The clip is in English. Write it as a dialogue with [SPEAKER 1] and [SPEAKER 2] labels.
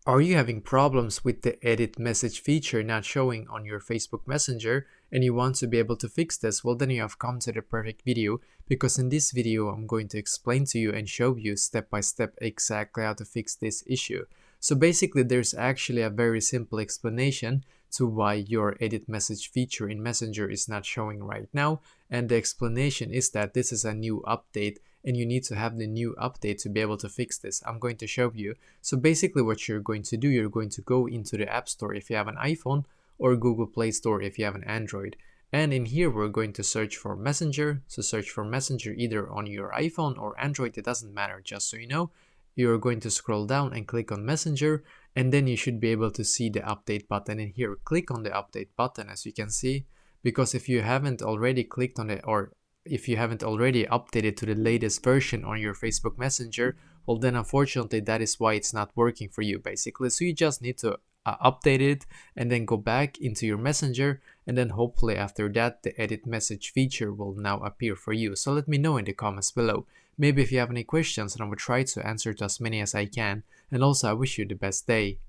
[SPEAKER 1] Are you having problems with the edit message feature not showing on your Facebook Messenger and you want to be able to fix this? Well, then you have come to the perfect video, because in this video I'm going to explain to you and show you step by step exactly how to fix this issue. So basically there's actually a very simple explanation to why your edit message feature in Messenger is not showing right now, and the explanation is that this is a new update and you need to have the new update to be able to fix this. I'm going to show you. So basically what you're going to do, you're going to go into the App Store if you have an iPhone, or Google Play Store if you have an Android. And in here we're going to search for Messenger. So search for Messenger either on your iPhone or Android, it doesn't matter, just so you know. You're going to scroll down and click on Messenger, and then you should be able to see the update button in here. Click on the update button, as you can see, because if you haven't already clicked on it, or if you haven't already updated to the latest version on your Facebook Messenger, well then unfortunately that is why it's not working for you basically. So you just need to update it and then go back into your Messenger, and then hopefully after that the edit message feature will now appear for you. So let me know in the comments below. Maybe if you have any questions, and I will try to answer to as many as I can. And also I wish you the best day.